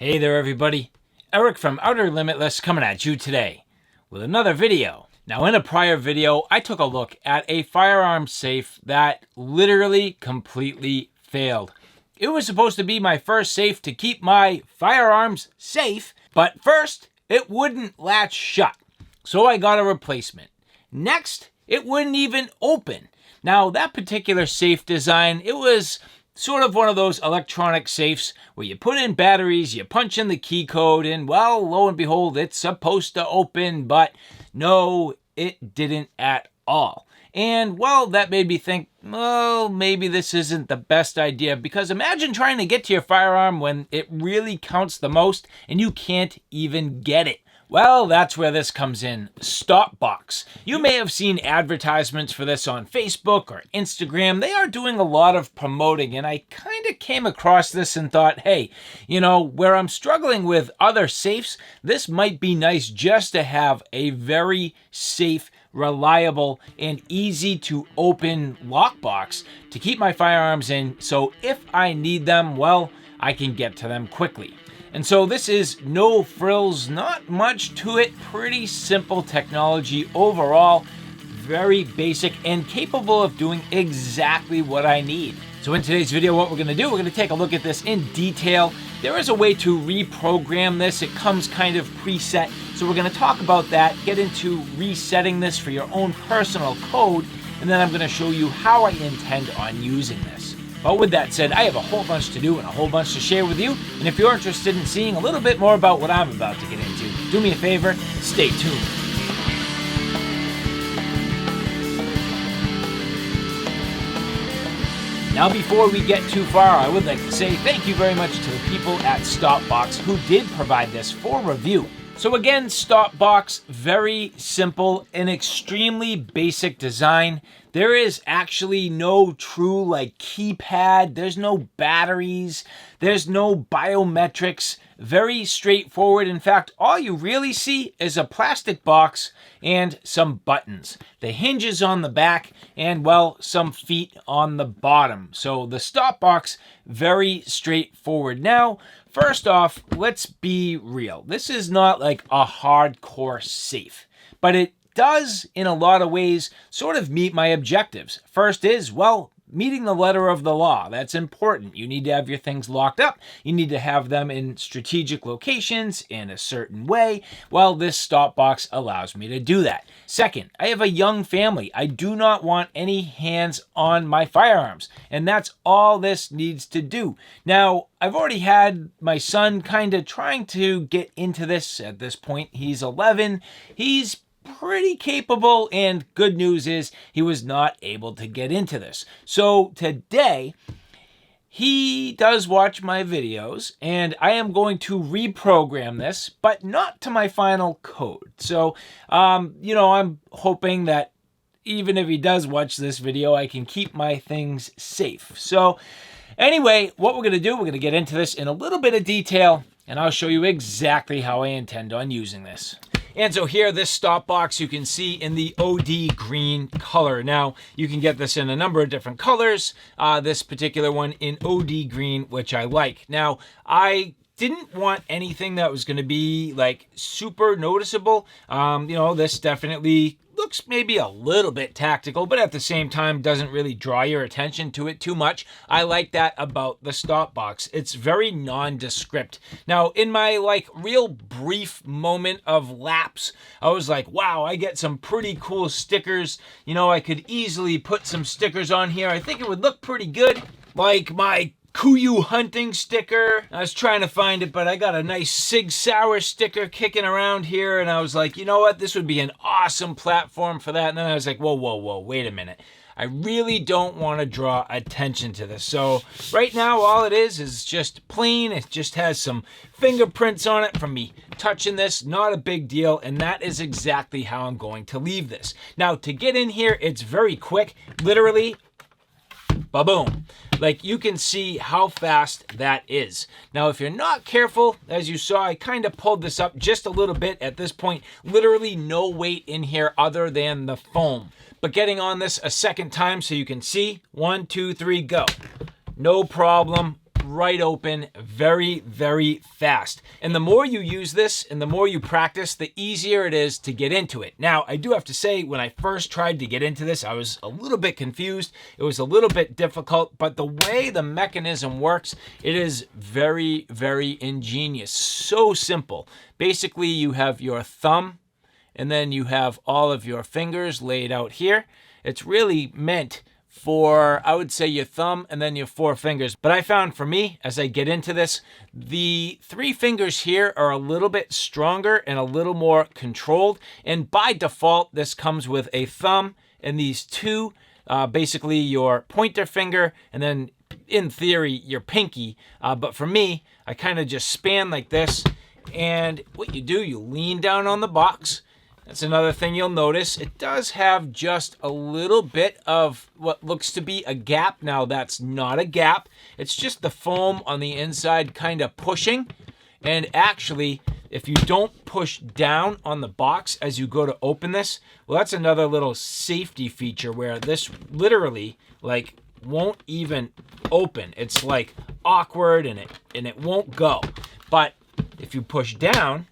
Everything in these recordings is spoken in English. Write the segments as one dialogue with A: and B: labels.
A: Hey there everybody, Eric from Outer Limitless coming at you today with another video. Now in a prior video, I took a look at a firearm safe that literally completely failed. It was supposed to be my first safe to keep my firearms safe, but first, it wouldn't latch shut. So I got a replacement. Next, it wouldn't even open. Now that particular safe design, it was sort of one of those electronic safes where you put in batteries, you punch in the key code, and well, lo and behold, it's supposed to open, but no, it didn't at all. And well, that made me think, well, maybe this isn't the best idea, because imagine trying to get to your firearm when it really counts the most and you can't even get it. Well, that's where this comes in, StopBox. You may have seen advertisements for this on Facebook or Instagram. They are doing a lot of promoting, and I kind of came across this and thought, hey, where I'm struggling with other safes, this might be nice just to have a very safe, reliable, and easy to open lockbox to keep my firearms in, so if I need them, well, I can get to them quickly. And so this is no frills, not much to it, pretty simple technology overall, very basic and capable of doing exactly what I need. So in today's video, what we're gonna do, we're gonna take a look at this in detail. There is a way to reprogram this. It comes kind of preset. So we're gonna talk about that, get into resetting this for your own personal code, and then I'm gonna show you how I intend on using this. But with that said, I have a whole bunch to do and a whole bunch to share with you. And if you're interested in seeing a little bit more about what I'm about to get into, do me a favor, stay tuned. Now before we get too far, I would like to say thank you very much to the people at StopBox who did provide this for review. So again, StopBox, very simple and extremely basic design. There is actually no true keypad, there's no batteries, there's no biometrics, very straightforward. In fact, all you really see is a plastic box and some buttons. The hinges on the back and, well, some feet on the bottom. So the StopBox, very straightforward. Now, first off, let's be real. This is not like a hardcore safe, but it does, in a lot of ways, sort of meet my objectives. First is, well, meeting the letter of the law. That's important. You need to have your things locked up. You need to have them in strategic locations in a certain way. Well, this StopBox allows me to do that. Second, I have a young family. I do not want any hands on my firearms, and that's all this needs to do. Now, I've already had my son kind of trying to get into this at this point. He's 11. He's pretty capable, and good news is he was not able to get into this. So today, he does watch my videos, and I am going to reprogram this, but not to my final code. So, I'm hoping that even if he does watch this video, I can keep my things safe. So anyway, what we're going to do, we're going to get into this in a little bit of detail, and I'll show you exactly how I intend on using this. And so here, this StopBox you can see in the OD green color. Now, you can get this in a number of different colors. This particular one in OD green, which I like. Now, I didn't want anything that was going to be super noticeable. This definitely looks maybe a little bit tactical, but at the same time doesn't really draw your attention to it too much. I like that about the StopBox. It's very nondescript. Now, in my real brief moment of lapse, I was like, wow, I get some pretty cool stickers. I could easily put some stickers on here. I think it would look pretty good. Like my Kuyu hunting sticker. I was trying to find it, but I got a nice Sig Sauer sticker kicking around here, and I was like, you know what, this would be an awesome platform for that. And then I was like, whoa, wait a minute. I really don't want to draw attention to this. So right now, all it is just plain. It just has some fingerprints on it from me touching this. Not a big deal, and that is exactly how I'm going to leave this. Now, to get in here, it's very quick. Literally, ba-boom. You can see how fast that is. Now, if you're not careful, as you saw, I kind of pulled this up just a little bit at this point. Literally no weight in here other than the foam. But getting on this a second time so you can see, 1, 2, 3, go. No problem. right open very, very fast. And the more you use this and the more you practice, the easier it is to get into it. Now, I do have to say, when I first tried to get into this, I was a little bit confused. It was a little bit difficult, but the way the mechanism works, it is very, very ingenious. So simple. Basically, you have your thumb, and then you have all of your fingers laid out here. It's really meant for, I would say, your thumb and then your 4 fingers. But I found for me, as I get into this, the 3 fingers here are a little bit stronger and a little more controlled. And by default, this comes with a thumb and these 2, basically your pointer finger, and then in theory, your pinky. But for me, I kind of just span like this. And what you do, you lean down on the box. That's another thing you'll notice. It does have just a little bit of what looks to be a gap. Now, that's not a gap. It's just the foam on the inside kind of pushing. And actually, if you don't push down on the box as you go to open this, well, that's another little safety feature where this literally, like, won't even open. It's like awkward and it won't go. But if you push down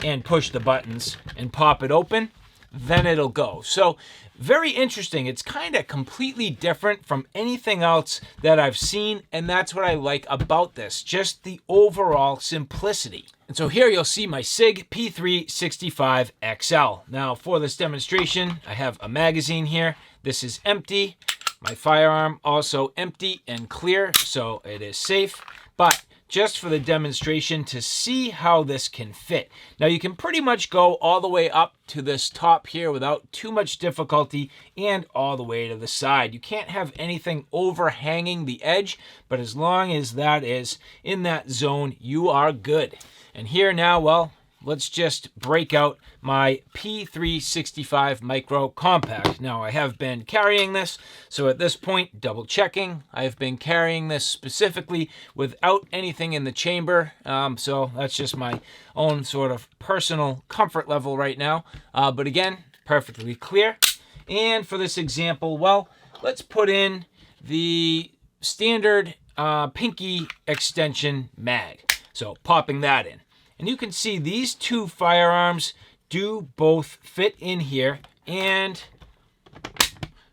A: and push the buttons and pop it open, then it'll go. So very interesting. It's kind of completely different from anything else that I've seen, and that's what I like about this, just the overall simplicity. And so here you'll see my SIG P365 XL. Now for this demonstration, I have a magazine here. This is empty. My firearm also empty and clear, so it is safe. But just for the demonstration to see how this can fit. Now you can pretty much go all the way up to this top here without too much difficulty, and all the way to the side. You can't have anything overhanging the edge, but as long as that is in that zone, you are good. And here now, well, let's just break out my P365 Micro Compact. Now, I have been carrying this, so at this point, double checking, I've been carrying this specifically without anything in the chamber, so that's just my own sort of personal comfort level right now, but again, perfectly clear. And for this example, well, let's put in the standard pinky extension mag. So popping that in. And you can see these 2 firearms do both fit in here, and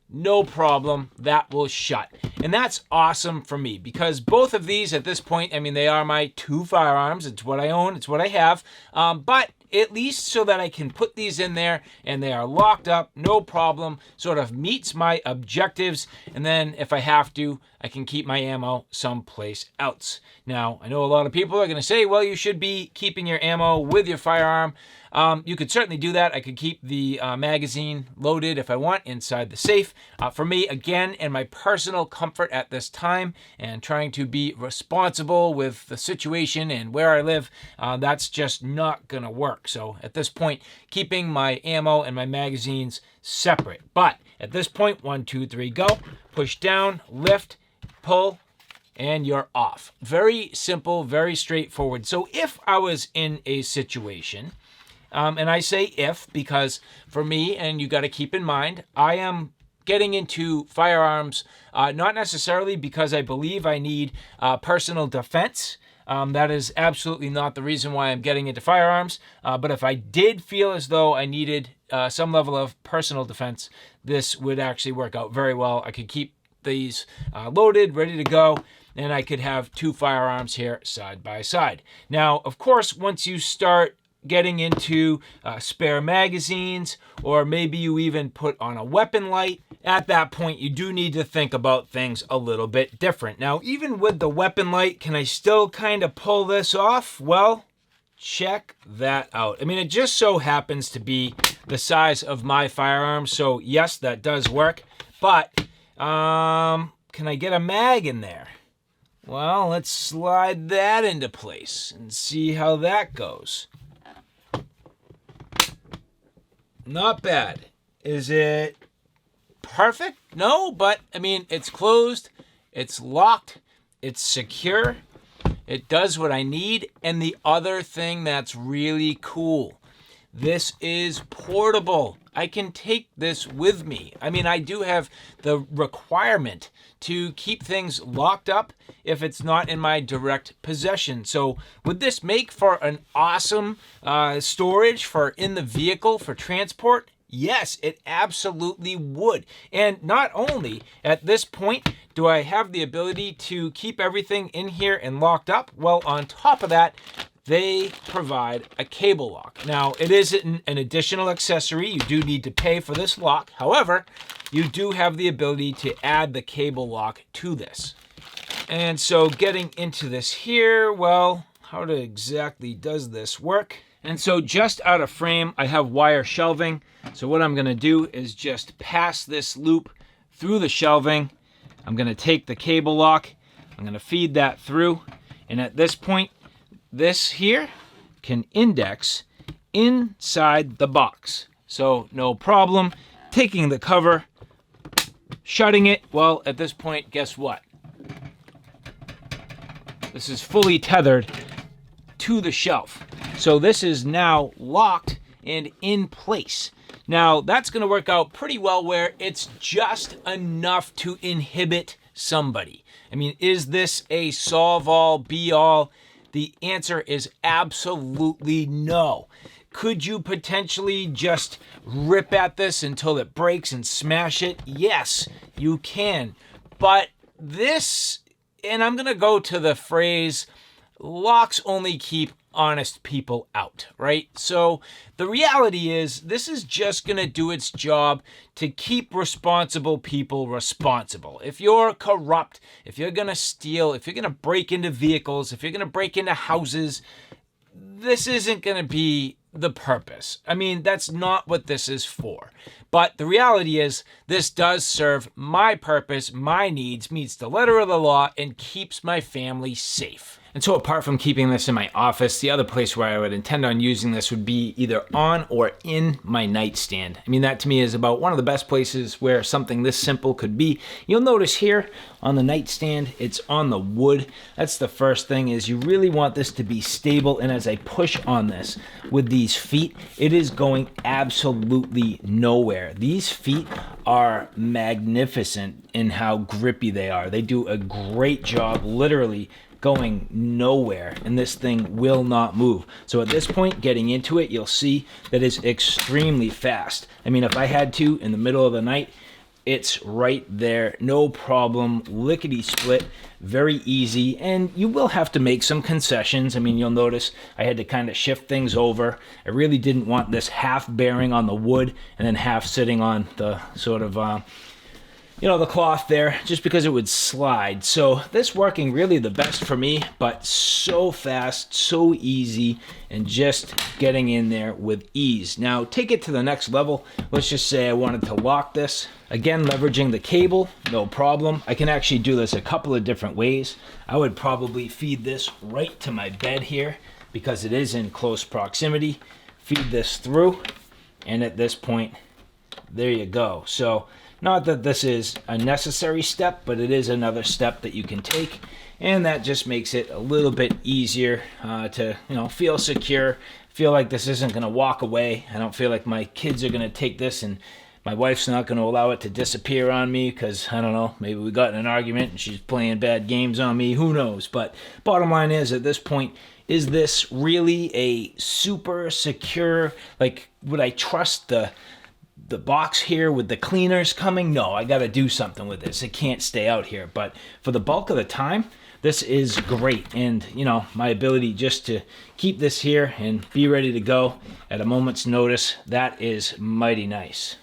A: no problem, that will shut. And that's awesome for me, because both of these at this point, I mean, they are my 2 firearms. It's what I own, it's what I have. But at least so that I can put these in there and they are locked up, no problem, sort of meets my objectives. And then if I have to, I can keep my ammo someplace else. Now, I know a lot of people are going to say, well, you should be keeping your ammo with your firearm. You could certainly do that. I could keep the magazine loaded if I want inside the safe. For me, again, in my personal comfort at this time and trying to be responsible with the situation and where I live, that's just not going to work. So at this point, keeping my ammo and my magazines separate. But at this point, 1, 2, 3, go. Push down, lift, pull, and you're off. Very simple, very straightforward. So if I was in a situation, and I say if because for me, and you got to keep in mind, I am getting into firearms not necessarily because I believe I need personal defense. That is absolutely not the reason why I'm getting into firearms. But if I did feel as though I needed some level of personal defense, this would actually work out very well. I could keep these loaded, ready to go, and I could have 2 firearms here side by side. Now, of course, once you start getting into spare magazines, or maybe you even put on a weapon light, at that point you do need to think about things a little bit different. Now, even with the weapon light, can I still kind of pull this off? Well, check that out. I mean, it just so happens to be the size of my firearm, so yes, that does work. But can I get a mag in there? Well, let's slide that into place and see how that goes. Not bad. Is it perfect? No, but I mean, it's closed, it's locked, it's secure, it does what I need. And the other thing that's really cool, this is portable. I can take this with me. I mean, I do have the requirement to keep things locked up if it's not in my direct possession. So would this make for an awesome storage for in the vehicle for transport? Yes, it absolutely would. And not only at this point do I have the ability to keep everything in here and locked up, well, on top of that, they provide a cable lock. Now, it is an additional accessory. You do need to pay for this lock. However, you do have the ability to add the cable lock to this. And so getting into this here, well, how exactly does this work? And so just out of frame, I have wire shelving. So what I'm gonna do is just pass this loop through the shelving. I'm gonna take the cable lock, I'm gonna feed that through, and at this point, this here can index inside the box. So no problem. Taking the cover, shutting it, well, at this point, guess what? This is fully tethered to the shelf. So this is now locked and in place. Now that's gonna work out pretty well where it's just enough to inhibit somebody. I mean, is this a solve all, be all? The answer is absolutely no. Could you potentially just rip at this until it breaks and smash it? Yes, you can. But this, and I'm gonna go to the phrase, locks only keep honest people out, right? So the reality is this is just gonna do its job to keep responsible people responsible. If you're corrupt, if you're gonna steal, if you're gonna break into vehicles, if you're gonna break into houses, this isn't gonna be the purpose. I mean, that's not what this is for. But the reality is this does serve my purpose, my needs, meets the letter of the law, and keeps my family safe. And so apart from keeping this in my office, the other place where I would intend on using this would be either on or in my nightstand. I mean, that to me is about one of the best places where something this simple could be. You'll notice here on the nightstand, it's on the wood. That's the first thing, is you really want this to be stable. And as I push on this with these feet, it is going absolutely nowhere. These feet are magnificent in how grippy they are. They do a great job literally going nowhere, and this thing will not move. So at this point, getting into it, you'll see that it's extremely fast. I mean, if I had to in the middle of the night, it's right there, no problem, lickety split, very easy. And you will have to make some concessions. I mean, you'll notice I had to kind of shift things over. I really didn't want this half bearing on the wood and then half sitting on the sort of the cloth there, just because it would slide. So this working really the best for me, but so fast, so easy, and just getting in there with ease. Now take it to the next level. Let's just say I wanted to lock this. Again, leveraging the cable, no problem. I can actually do this a couple of different ways. I would probably feed this right to my bed here because it is in close proximity. Feed this through, and at this point, there you go. So not that this is a necessary step, but it is another step that you can take, and that just makes it a little bit easier to feel secure, feel like this isn't going to walk away. I don't feel like my kids are going to take this and my wife's not going to allow it to disappear on me because, I don't know, maybe we got in an argument and she's playing bad games on me, who knows. But bottom line is, at this point, is this really a super secure, like, would I trust the box here with the cleaners coming? No, I got to do something with this. It can't stay out here. But for the bulk of the time, this is great. And, my ability just to keep this here and be ready to go at a moment's notice, that is mighty nice.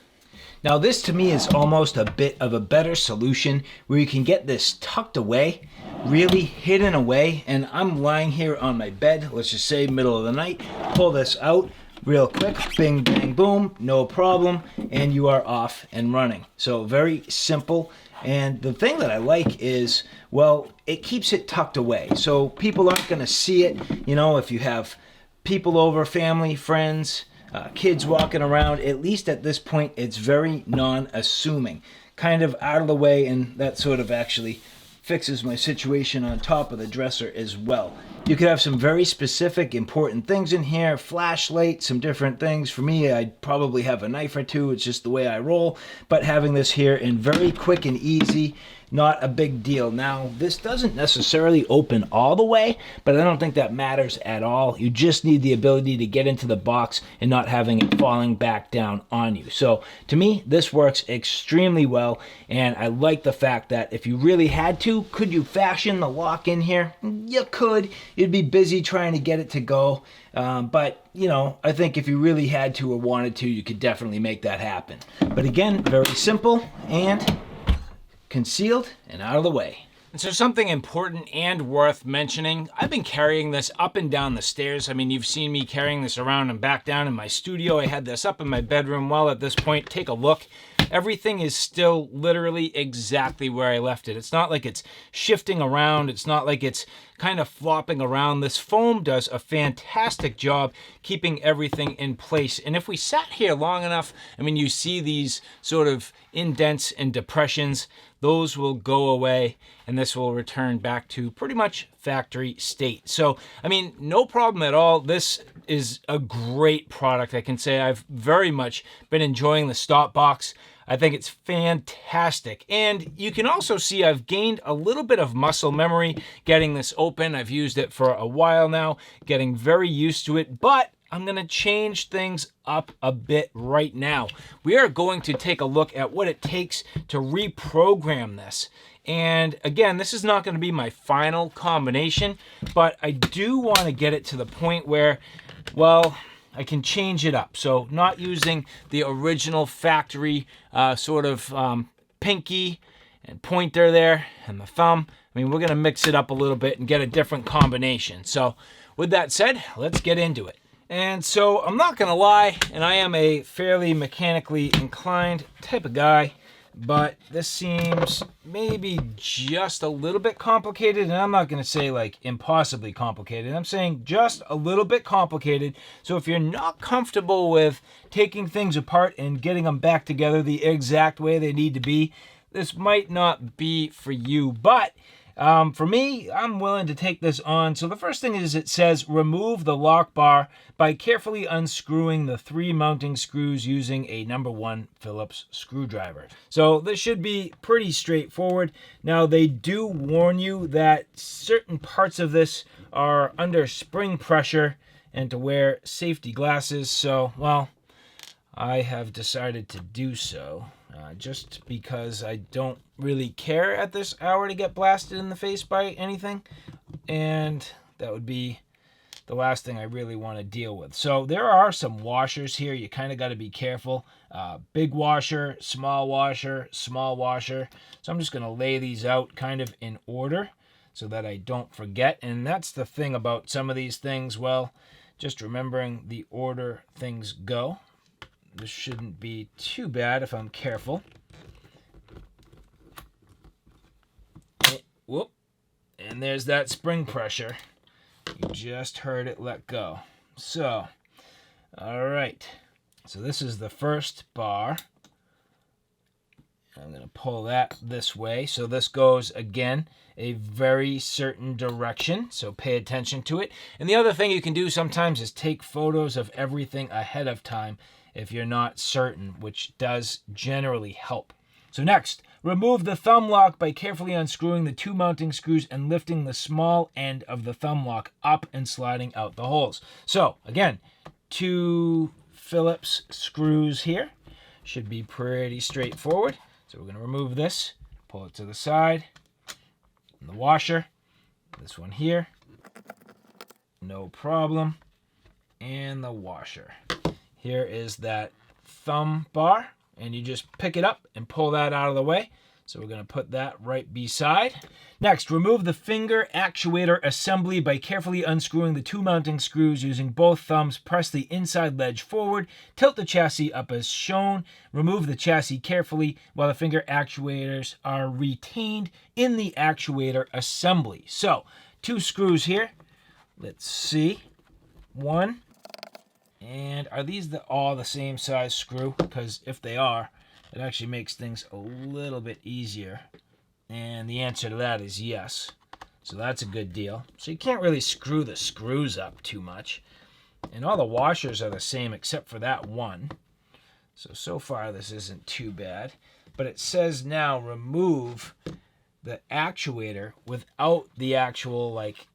A: Now, this to me is almost a bit of a better solution where you can get this tucked away, really hidden away. And I'm lying here on my bed, let's just say middle of the night, pull this out, real quick, bing, bang, boom, no problem, and you are off and running. So very simple. And the thing that I like is, well, it keeps it tucked away. So people aren't going to see it. If you have people over, family, friends, kids walking around, at least at this point, it's very non-assuming. Kind of out of the way, and that sort of actually fixes my situation on top of the dresser as well. You could have some very specific, important things in here, flashlight, some different things. For me, I'd probably have a knife or two. It's just the way I roll. But having this here in very quick and easy, not a big deal. Now, this doesn't necessarily open all the way, but I don't think that matters at all. You just need the ability to get into the box and not having it falling back down on you. So to me, this works extremely well, and I like the fact that if you really had to, could you fashion the lock in here? You could. You'd be busy trying to get it to go, but you know, I think if you really had to or wanted to, you could definitely make that happen. But again, very simple and concealed and out of the way. And so something important and worth mentioning, I've been carrying this up and down the stairs. I mean, you've seen me carrying this around and back down in my studio. I had this up in my bedroom. Well, at this point, take a look. Everything is still literally exactly where I left it. It's not like it's shifting around. It's not like it's kind of flopping around. This foam does a fantastic job keeping everything in place. And if we sat here long enough, I mean, you see these sort of indents and depressions, those will go away and this will return back to pretty much factory state. So, I mean, no problem at all. This is a great product. I can say I've very much been enjoying the StopBox. I think it's fantastic. And you can also see I've gained a little bit of muscle memory getting this open. I've used it for a while now, getting very used to it, but I'm going to change things up a bit right now. We are going to take a look at what it takes to reprogram this. And again, this is not going to be my final combination, but I do want to get it to the point where, well, I can change it up. So not using the original factory sort of pinky and pointer there and the thumb. I mean, we're going to mix it up a little bit and get a different combination. So with that said, let's get into it. And so I'm not going to lie, and I am a fairly mechanically inclined type of guy, but this seems maybe just a little bit complicated, and I'm not going to say like impossibly complicated. I'm saying just a little bit complicated. So if you're not comfortable with taking things apart and getting them back together the exact way they need to be, this might not be for you. But for me, I'm willing to take this on. So the first thing is it says remove the lock bar by carefully unscrewing the 3 mounting screws using a number 1 Phillips screwdriver. So this should be pretty straightforward. Now they do warn you that certain parts of this are under spring pressure and to wear safety glasses. So, well, I have decided to do so. Just because I don't really care at this hour to get blasted in the face by anything, and that would be the last thing I really want to deal with. So there are some washers here. You kind of got to be careful. Big washer, small washer, small washer. So I'm just going to lay these out kind of in order so that I don't forget. And that's the thing about some of these things. Well, just remembering the order things go. This shouldn't be too bad if I'm careful. Whoop. And there's that spring pressure. You just heard it let go. So, all right. So this is the first bar. I'm going to pull that this way. So this goes, again, a very certain direction. So pay attention to it. And the other thing you can do sometimes is take photos of everything ahead of time if you're not certain, which does generally help. So next, remove the thumb lock by carefully unscrewing the 2 mounting screws and lifting the small end of the thumb lock up and sliding out the holes. So again, 2 Phillips screws here. Should be pretty straightforward. So we're going to remove this, pull it to the side, and the washer, this one here, no problem, and the washer. Here is that thumb bar, and you just pick it up and pull that out of the way. So we're going to put that right beside. Next, remove the finger actuator assembly by carefully unscrewing the 2 mounting screws using both thumbs. Press the inside ledge forward, tilt the chassis up as shown. Remove the chassis carefully while the finger actuators are retained in the actuator assembly. So 2 screws here. Let's see. 1. And are these all the same size screw? Because if they are, it actually makes things a little bit easier And the answer to that is yes. So that's a good deal. So you can't really screw the screws up too much. And all the washers are the same except for that one. So far this isn't too bad. But it says now remove the actuator without the actual like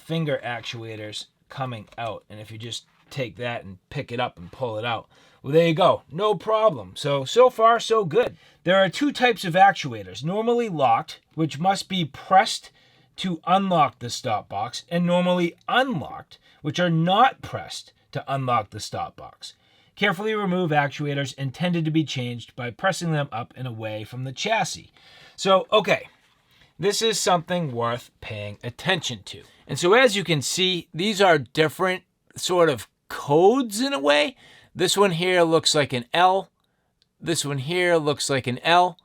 A: finger actuators coming out. And if you just take that and pick it up and pull it out, well, there you go. No problem. So far, so good. There are two types of actuators. Normally locked, which must be pressed to unlock the stop box, and normally unlocked, which are not pressed to unlock the stop box. Carefully remove actuators intended to be changed by pressing them up and away from the chassis. So, okay, this is something worth paying attention to. And so as you can see, these are different sort of codes in a way. This one here looks like an L. This one here looks like an L.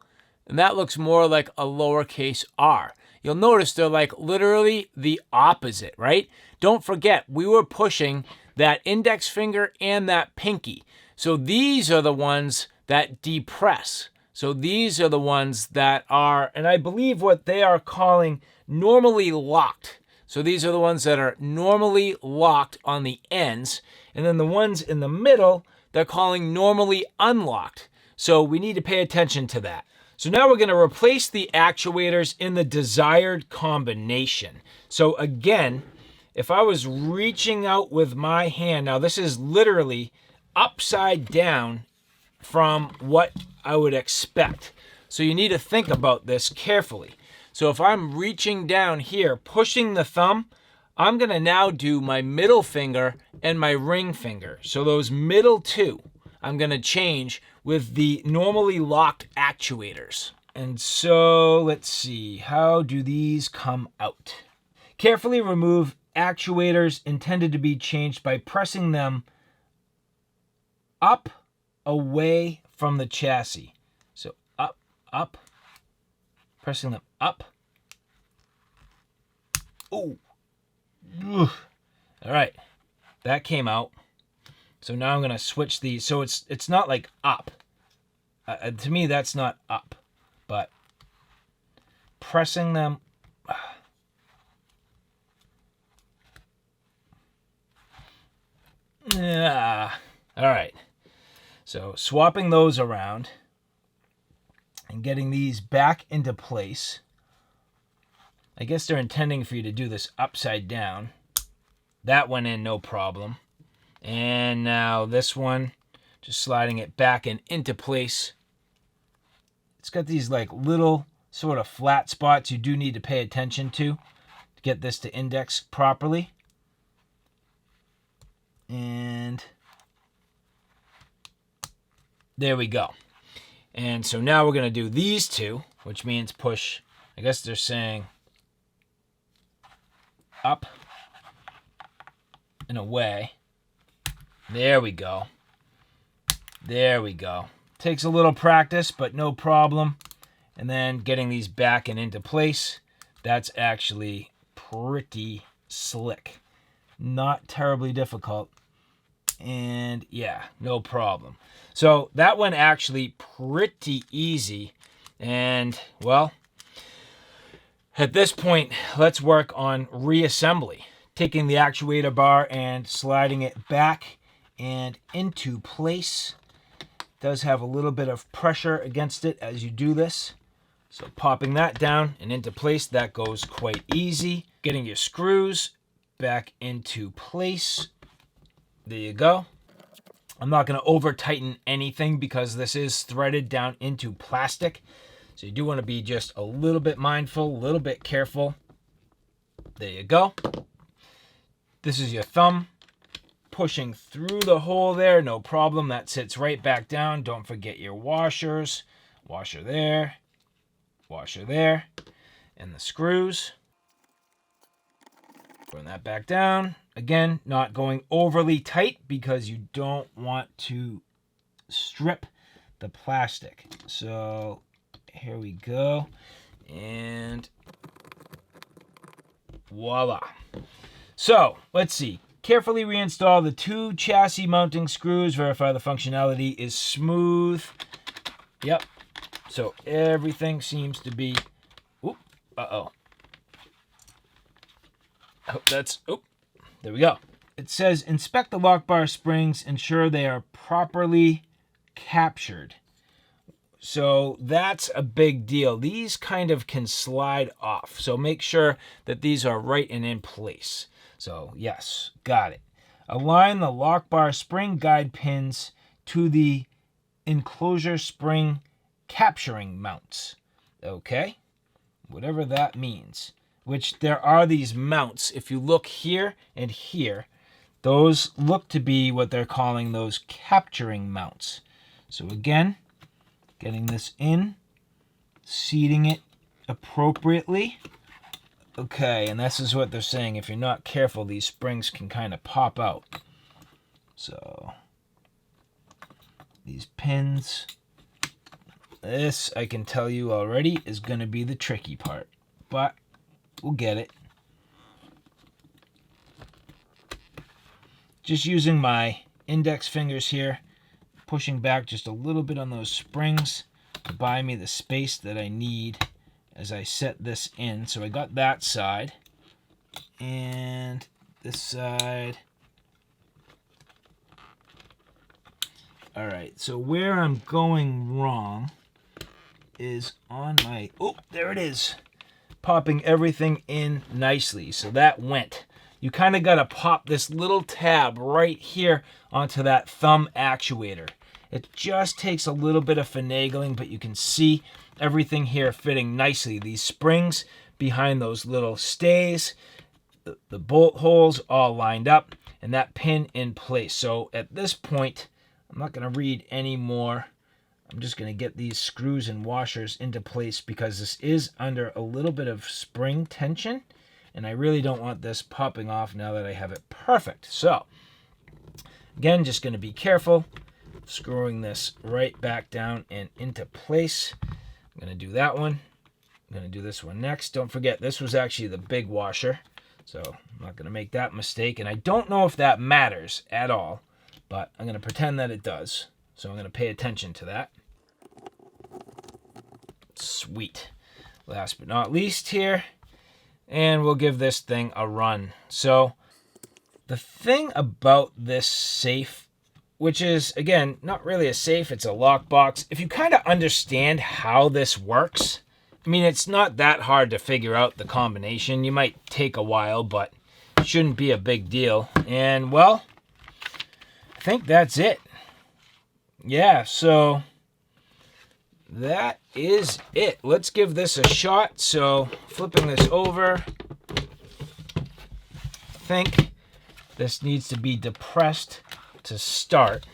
A: And that looks more like a lowercase r. You'll notice they're like literally the opposite, right? Don't forget, we were pushing that index finger and that pinky. So these are the ones that depress. So these are the ones that are, and I believe what they are calling normally locked. So these are the ones that are normally locked on the ends. And then the ones in the middle, they're calling normally unlocked. So we need to pay attention to that. So now we're going to replace the actuators in the desired combination. So again, if I was reaching out with my hand, now this is literally upside down from what I would expect. So you need to think about this carefully. So if I'm reaching down here, pushing the thumb, I'm going to now do my middle finger and my ring finger. So those middle two, I'm going to change with the normally locked actuators. And so let's see, how do these come out? Carefully remove actuators intended to be changed by pressing them up, away from the chassis. So up, pressing them up. Oh, all right, that came out. So now I'm going to switch these. So it's not like up. To me, that's not up. But pressing them. Yeah. All right. So swapping those around and getting these back into place. I guess they're intending for you to do this upside down. That went in no problem. And now this one, just sliding it back and into place. It's got these like little sort of flat spots you do need to pay attention to get this to index properly. And there we go. And so now we're going to do these two, which means push, I guess they're saying up and away. There we go. There we go. Takes a little practice, but no problem. And then getting these back and into place. That's actually pretty slick. Not terribly difficult. And yeah, no problem. So that one actually pretty easy. And well, at this point, let's work on reassembly. Taking the actuator bar and sliding it back and into place. It does have a little bit of pressure against it as you do this. So popping that down and into place, that goes quite easy. Getting your screws back into place. There you go. I'm not going to over tighten anything because this is threaded down into plastic. So you do want to be just a little bit mindful, a little bit careful. There you go. This is your thumb pushing through the hole there, no problem. That sits right back down. Don't forget your washers. Washer there, and the screws. Putting that back down. Again, not going overly tight because you don't want to strip the plastic. So here we go. And voila. So let's see. Carefully reinstall the two chassis mounting screws. Verify the functionality is smooth. Yep. So everything seems to be Uh-oh. I hope that's, oh, there we go. It says, inspect the lock bar springs, ensure they are properly captured. So that's a big deal. These kind of can slide off. So make sure that these are right and in place. So yes, got it. Align the lock bar spring guide pins to the enclosure spring capturing mounts. Okay, whatever that means. Which there are these mounts. If you look here and here, those look to be what they're calling those capturing mounts. So again, getting this in, seating it appropriately. Okay, and this is what they're saying. If you're not careful, these springs can kind of pop out. So these pins, this I can tell you already is going to be the tricky part, but we'll get it. Just using my index fingers here, pushing back just a little bit on those springs to buy me the space that I need as I set this in. So I got that side and this side. All right, so where I'm going wrong is on my, oh, there it is. Popping everything in nicely. So that went. You kind of got to pop this little tab right here onto that thumb actuator. It just takes a little bit of finagling, but you can see everything here fitting nicely. These springs behind those little stays, the bolt holes all lined up, and that pin in place. So at this point, I'm not going to read any more. I'm just going to get these screws and washers into place because this is under a little bit of spring tension, and I really don't want this popping off now that I have it perfect. So again, just going to be careful, screwing this right back down and into place. I'm going to do that one. I'm going to do this one next. Don't forget, this was actually the big washer, so I'm not going to make that mistake, and I don't know if that matters at all, but I'm going to pretend that it does. So I'm going to pay attention to that. Sweet. Last but not least here, and we'll give this thing a run. So the thing about this safe, which is, again, not really a safe, it's a lockbox. If you kind of understand how this works, I mean, it's not that hard to figure out the combination. You might take a while, but it shouldn't be a big deal. And, well, I think that's it. Yeah, so that is it. Let's give this a shot. So flipping this over, I think this needs to be depressed to start.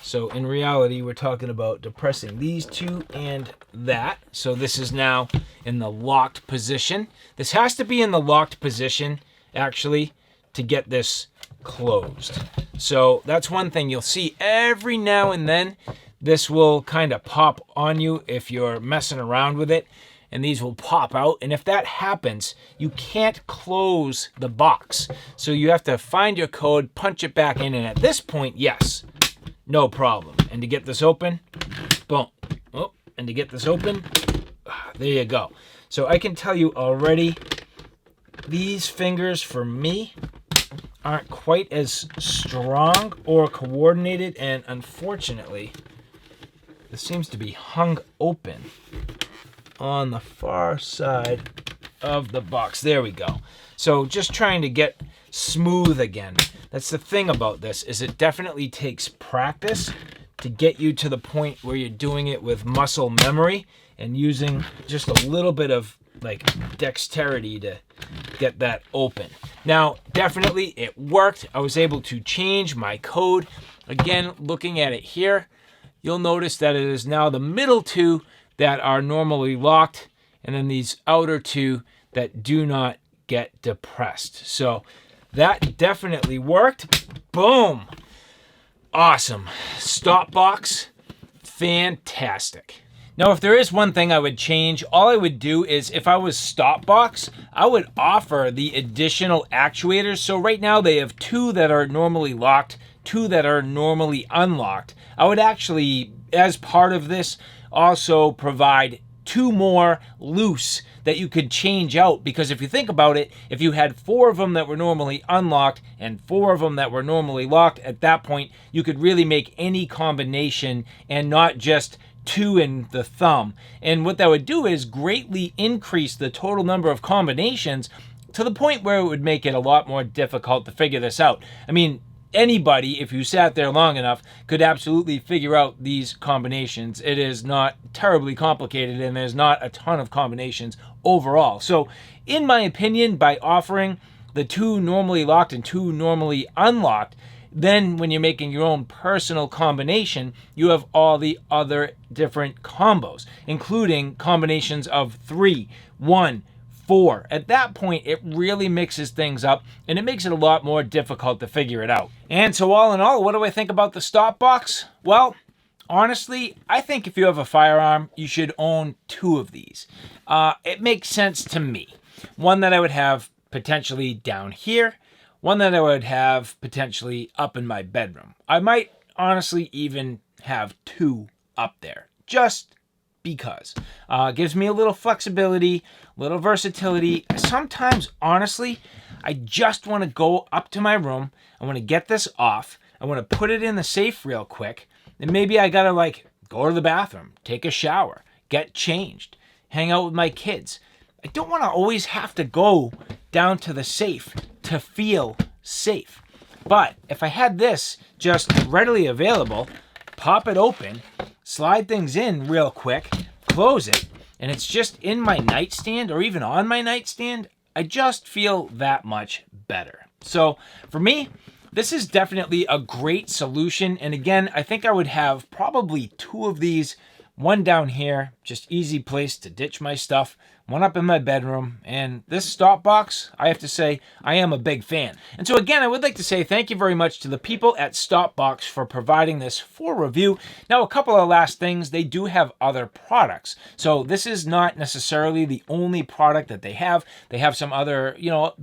A: So in reality, we're talking about depressing these two and that. So this is now in the locked position. This has to be in the locked position, actually, to get this closed. So that's one thing you'll see every now and then. This will kind of pop on you if you're messing around with it, and these will pop out. And if that happens, you can't close the box. So you have to find your code, punch it back in, and at this point, yes, no problem. And to get this open, boom. Oh, and to get this open, there you go. So I can tell you already, these fingers for me aren't quite as strong or coordinated, and unfortunately, this seems to be hung open on the far side of the box. There we go. So just trying to get smooth again. That's the thing about this, is it definitely takes practice to get you to the point where you're doing it with muscle memory and using just a little bit of like dexterity to get that open. Now, definitely it worked. I was able to change my code. Again, looking at it here, you'll notice that it is now the middle two that are normally locked, and then these outer two that do not get depressed. So that definitely worked. Boom. Awesome. StopBox, fantastic. Now, if there is one thing I would change, all I would do is, if I was StopBox, I would offer the additional actuators. So right now they have two that are normally locked, two that are normally unlocked. I would actually, as part of this, also provide two more loose that you could change out, because if you think about it, if you had 4 of them that were normally unlocked and 4 of them that were normally locked, at that point you could really make any combination and not just 2 in the thumb. And what that would do is greatly increase the total number of combinations to the point where it would make it a lot more difficult to figure this out. I mean, anybody, if you sat there long enough, could absolutely figure out these combinations. It is not terribly complicated, and there's not a ton of combinations overall. So in my opinion, by offering the 2 normally locked and 2 normally unlocked, then when you're making your own personal combination, you have all the other different combos, including combinations of 3, 1, 4. At that point, it really mixes things up, and it makes it a lot more difficult to figure it out. And so all in all, what do I think about the StopBox? Well, honestly, I think if you have a firearm, you should own 2 of these. It makes sense to me. One that I would have potentially down here, one that I would have potentially up in my bedroom. I might honestly even have 2 up there, just because. Gives me a little flexibility, little versatility. Sometimes, honestly, I just want to go up to my room. I want to get this off. I want to put it in the safe real quick. And maybe I got to like go to the bathroom, take a shower, get changed, hang out with my kids. I don't want to always have to go down to the safe to feel safe. But if I had this just readily available, pop it open, slide things in real quick, close it, and it's just in my nightstand or even on my nightstand, I just feel that much better. So for me, this is definitely a great solution. And again, I think I would have probably 2 of these, one down here, just easy place to ditch my stuff, one up in my bedroom, and this StopBox, I have to say, I am a big fan. And so again, I would like to say thank you very much to the people at StopBox for providing this for review. Now, a couple of last things, they do have other products. So this is not necessarily the only product that they have. They have some other,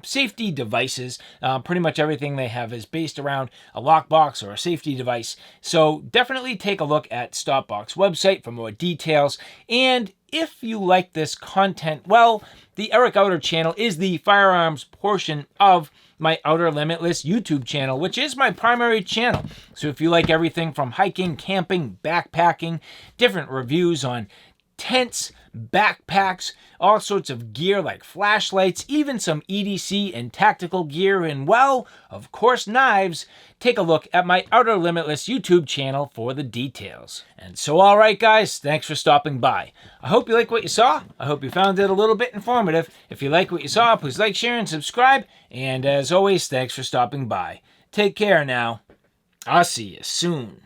A: safety devices. Pretty much everything they have is based around a lockbox or a safety device. So definitely take a look at StopBox website for more details. And if you like this content, well, the Eric Outer channel is the firearms portion of my Outer Limitless YouTube channel, which is my primary channel. So if you like everything from hiking, camping, backpacking, different reviews on tents, backpacks, all sorts of gear like flashlights, even some EDC and tactical gear, and well, of course, knives, take a look at my Outer Limitless YouTube channel for the details. And so, all right, guys, thanks for stopping by. I hope you like what you saw. I hope you found it a little bit informative. If you like what you saw, please like, share, and subscribe. And as always, thanks for stopping by. Take care now. I'll see you soon.